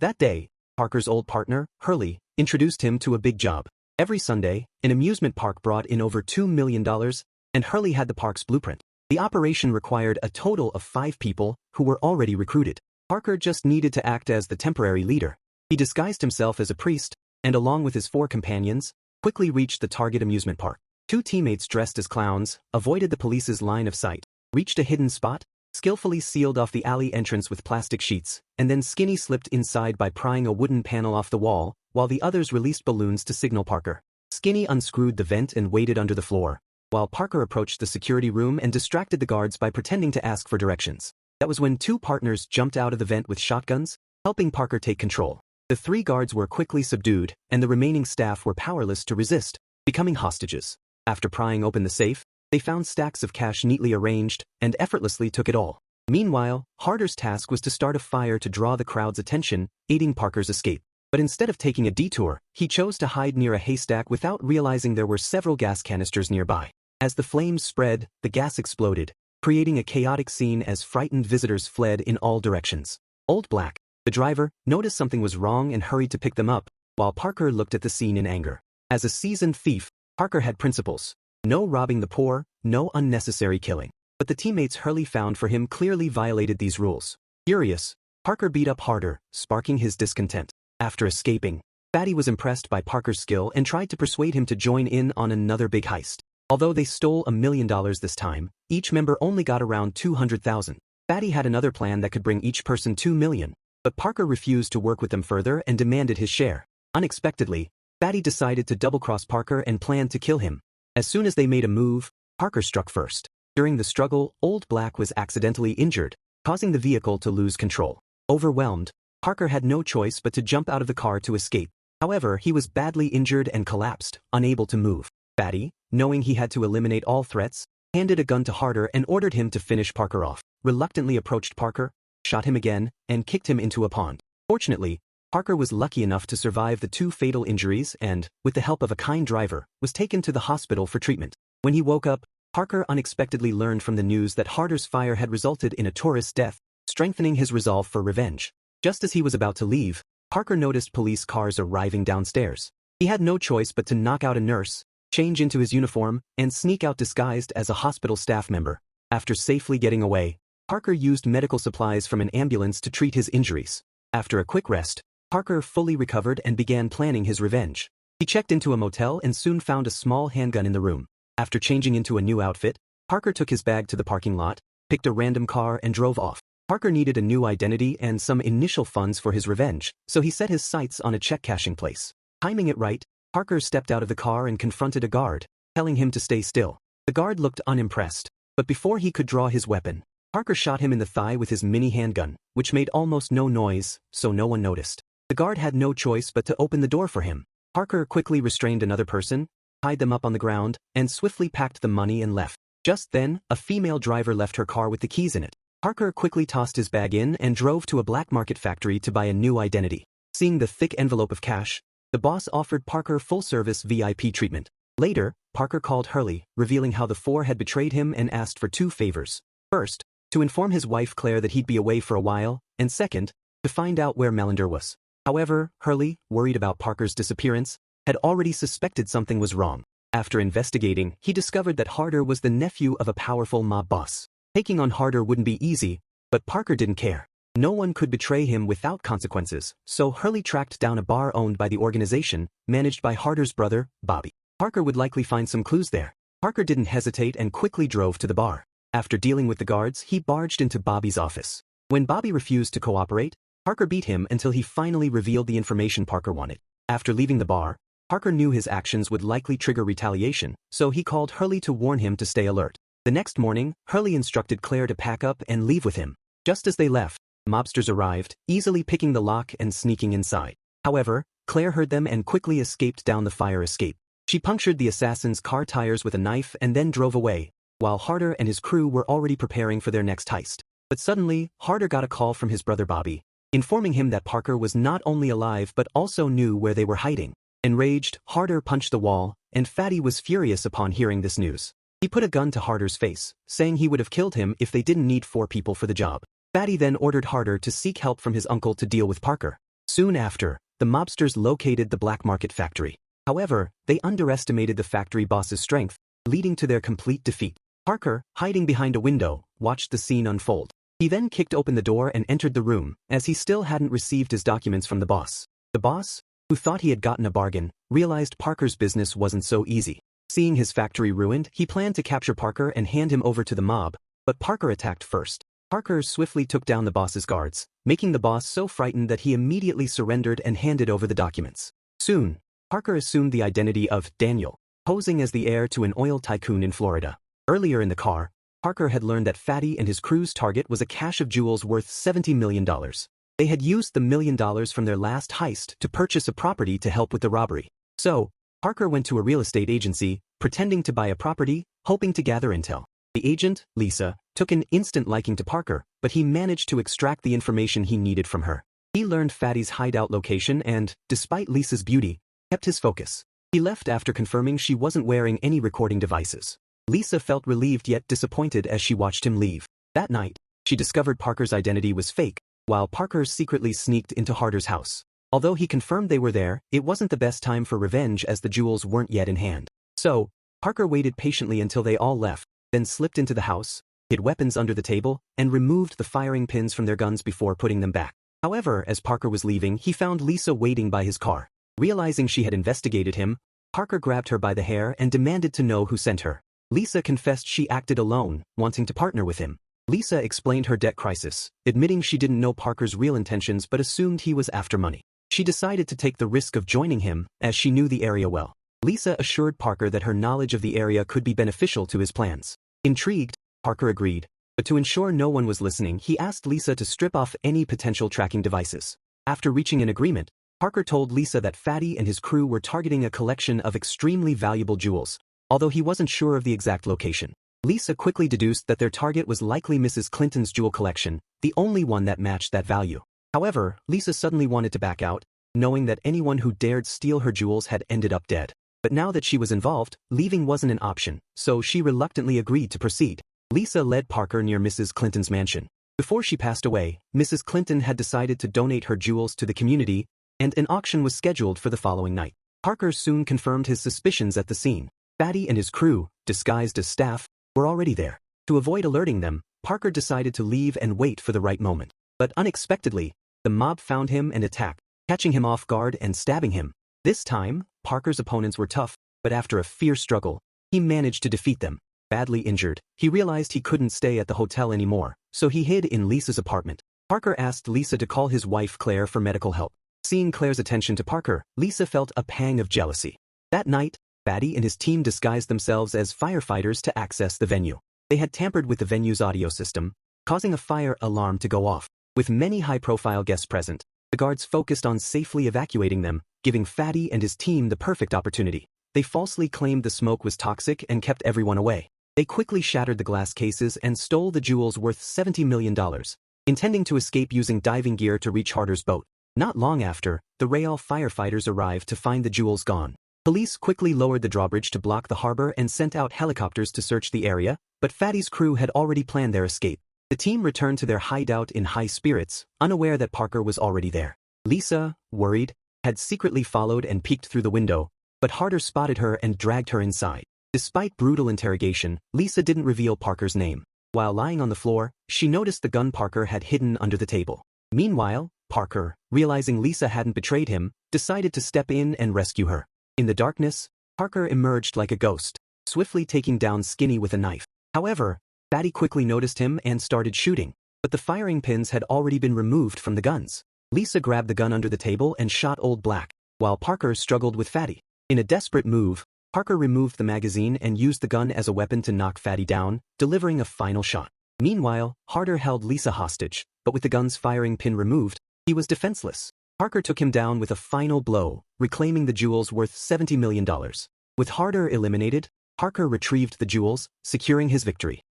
That day, Parker's old partner, Hurley, introduced him to a big job. Every Sunday, an amusement park brought in over $2 million, and Hurley had the park's blueprint. The operation required a total of 5 people who were already recruited. Parker just needed to act as the temporary leader. He disguised himself as a priest, and along with his 4 companions, quickly reached the target amusement park. 2 teammates dressed as clowns avoided the police's line of sight, reached a hidden spot, skillfully sealed off the alley entrance with plastic sheets, and then Skinny slipped inside by prying a wooden panel off the wall, while the others released balloons to signal Parker. Skinny unscrewed the vent and waited under the floor, while Parker approached the security room and distracted the guards by pretending to ask for directions. That was when 2 partners jumped out of the vent with shotguns, helping Parker take control. The 3 guards were quickly subdued, and the remaining staff were powerless to resist, becoming hostages. After prying open the safe, they found stacks of cash neatly arranged and effortlessly took it all. Meanwhile, Harder's task was to start a fire to draw the crowd's attention, aiding Parker's escape. But instead of taking a detour, he chose to hide near a haystack without realizing there were several gas canisters nearby. As the flames spread, the gas exploded, creating a chaotic scene as frightened visitors fled in all directions. Old Black, the driver, noticed something was wrong and hurried to pick them up, while Parker looked at the scene in anger. As a seasoned thief, Parker had principles. No robbing the poor, no unnecessary killing. But the teammates Hurley found for him clearly violated these rules. Furious, Parker beat up Harder, sparking his discontent. After escaping, Fatty was impressed by Parker's skill and tried to persuade him to join in on another big heist. Although they stole $1 million this time, each member only got around $200,000. Fatty had another plan that could bring each person $2 million, but Parker refused to work with them further and demanded his share. Unexpectedly, Fatty decided to double-cross Parker and planned to kill him. As soon as they made a move, Parker struck first. During the struggle, Old Black was accidentally injured, causing the vehicle to lose control. Overwhelmed, Parker had no choice but to jump out of the car to escape. However, he was badly injured and collapsed, unable to move. Fatty, knowing he had to eliminate all threats, handed a gun to Harder and ordered him to finish Parker off. Reluctantly approached Parker, shot him again, and kicked him into a pond. Fortunately, Parker was lucky enough to survive the 2 fatal injuries and, with the help of a kind driver, was taken to the hospital for treatment. When he woke up, Parker unexpectedly learned from the news that Harder's fire had resulted in a tourist's death, strengthening his resolve for revenge. Just as he was about to leave, Parker noticed police cars arriving downstairs. He had no choice but to knock out a nurse, change into his uniform, and sneak out disguised as a hospital staff member. After safely getting away, Parker used medical supplies from an ambulance to treat his injuries. After a quick rest, Parker fully recovered and began planning his revenge. He checked into a motel and soon found a small handgun in the room. After changing into a new outfit, Parker took his bag to the parking lot, picked a random car and drove off. Parker needed a new identity and some initial funds for his revenge, so he set his sights on a check-cashing place. Timing it right, Parker stepped out of the car and confronted a guard, telling him to stay still. The guard looked unimpressed, but before he could draw his weapon, Parker shot him in the thigh with his mini handgun, which made almost no noise, so no one noticed. The guard had no choice but to open the door for him. Parker quickly restrained another person, tied them up on the ground, and swiftly packed the money and left. Just then, a female driver left her car with the keys in it. Parker quickly tossed his bag in and drove to a black market factory to buy a new identity. Seeing the thick envelope of cash, the boss offered Parker full-service VIP treatment. Later, Parker called Hurley, revealing how the 4 had betrayed him and asked for 2 favors. First, to inform his wife Claire that he'd be away for a while, and second, to find out where Melander was. However, Hurley, worried about Parker's disappearance, had already suspected something was wrong. After investigating, he discovered that Harder was the nephew of a powerful mob boss. Taking on Harder wouldn't be easy, but Parker didn't care. No one could betray him without consequences, so Hurley tracked down a bar owned by the organization, managed by Harder's brother, Bobby. Parker would likely find some clues there. Parker didn't hesitate and quickly drove to the bar. After dealing with the guards, he barged into Bobby's office. When Bobby refused to cooperate, Parker beat him until he finally revealed the information Parker wanted. After leaving the bar, Parker knew his actions would likely trigger retaliation, so he called Hurley to warn him to stay alert. The next morning, Hurley instructed Claire to pack up and leave with him. Just as they left, mobsters arrived, easily picking the lock and sneaking inside. However, Claire heard them and quickly escaped down the fire escape. She punctured the assassin's car tires with a knife and then drove away, while Harder and his crew were already preparing for their next heist. But suddenly, Harder got a call from his brother Bobby, informing him that Parker was not only alive but also knew where they were hiding. Enraged, Harder punched the wall, and Fatty was furious upon hearing this news. He put a gun to Harder's face, saying he would have killed him if they didn't need 4 people for the job. Fatty then ordered Harder to seek help from his uncle to deal with Parker. Soon after, the mobsters located the black market factory. However, they underestimated the factory boss's strength, leading to their complete defeat. Parker, hiding behind a window, watched the scene unfold. He then kicked open the door and entered the room, as he still hadn't received his documents from the boss. The boss, who thought he had gotten a bargain, realized Parker's business wasn't so easy. Seeing his factory ruined, he planned to capture Parker and hand him over to the mob, but Parker attacked first. Parker swiftly took down the boss's guards, making the boss so frightened that he immediately surrendered and handed over the documents. Soon, Parker assumed the identity of Daniel, posing as the heir to an oil tycoon in Florida. Earlier in the car, Parker had learned that Fatty and his crew's target was a cache of jewels worth $70 million. They had used the $1 million from their last heist to purchase a property to help with the robbery. So, Parker went to a real estate agency, pretending to buy a property, hoping to gather intel. The agent, Lisa, took an instant liking to Parker, but he managed to extract the information he needed from her. He learned Fatty's hideout location and, despite Lisa's beauty, kept his focus. He left after confirming she wasn't wearing any recording devices. Lisa felt relieved yet disappointed as she watched him leave. That night, she discovered Parker's identity was fake, while Parker secretly sneaked into Harder's house. Although he confirmed they were there, it wasn't the best time for revenge as the jewels weren't yet in hand. So, Parker waited patiently until they all left, then slipped into the house, hid weapons under the table, and removed the firing pins from their guns before putting them back. However, as Parker was leaving, he found Lisa waiting by his car. Realizing she had investigated him, Parker grabbed her by the hair and demanded to know who sent her. Lisa confessed she acted alone, wanting to partner with him. Lisa explained her debt crisis, admitting she didn't know Parker's real intentions but assumed he was after money. She decided to take the risk of joining him, as she knew the area well. Lisa assured Parker that her knowledge of the area could be beneficial to his plans. Intrigued, Parker agreed, but to ensure no one was listening, he asked Lisa to strip off any potential tracking devices. After reaching an agreement, Parker told Lisa that Fatty and his crew were targeting a collection of extremely valuable jewels, although he wasn't sure of the exact location. Lisa quickly deduced that their target was likely Mrs. Clinton's jewel collection, the only one that matched that value. However, Lisa suddenly wanted to back out, knowing that anyone who dared steal her jewels had ended up dead. But now that she was involved, leaving wasn't an option, so she reluctantly agreed to proceed. Lisa led Parker near Mrs. Clinton's mansion. Before she passed away, Mrs. Clinton had decided to donate her jewels to the community, and an auction was scheduled for the following night. Parker soon confirmed his suspicions at the scene. Fatty and his crew, disguised as staff, were already there. To avoid alerting them, Parker decided to leave and wait for the right moment. But unexpectedly, the mob found him and attacked, catching him off guard and stabbing him. This time, Parker's opponents were tough, but after a fierce struggle, he managed to defeat them. Badly injured, he realized he couldn't stay at the hotel anymore, so he hid in Lisa's apartment. Parker asked Lisa to call his wife Claire for medical help. Seeing Claire's attention to Parker, Lisa felt a pang of jealousy. That night, Fatty and his team disguised themselves as firefighters to access the venue. They had tampered with the venue's audio system, causing a fire alarm to go off. With many high-profile guests present, the guards focused on safely evacuating them, giving Fatty and his team the perfect opportunity. They falsely claimed the smoke was toxic and kept everyone away. They quickly shattered the glass cases and stole the jewels worth $70 million, intending to escape using diving gear to reach Harder's boat. Not long after, the Real firefighters arrived to find the jewels gone. Police quickly lowered the drawbridge to block the harbor and sent out helicopters to search the area, but Fatty's crew had already planned their escape. The team returned to their hideout in high spirits, unaware that Parker was already there. Lisa, worried, had secretly followed and peeked through the window, but Harder spotted her and dragged her inside. Despite brutal interrogation, Lisa didn't reveal Parker's name. While lying on the floor, she noticed the gun Parker had hidden under the table. Meanwhile, Parker, realizing Lisa hadn't betrayed him, decided to step in and rescue her. In the darkness, Parker emerged like a ghost, swiftly taking down Skinny with a knife. However, Fatty quickly noticed him and started shooting, but the firing pins had already been removed from the guns. Lisa grabbed the gun under the table and shot Old Black, while Parker struggled with Fatty. In a desperate move, Parker removed the magazine and used the gun as a weapon to knock Fatty down, delivering a final shot. Meanwhile, Harder held Lisa hostage, but with the gun's firing pin removed, he was defenseless. Parker took him down with a final blow, reclaiming the jewels worth $70 million. With Harder eliminated, Parker retrieved the jewels, securing his victory.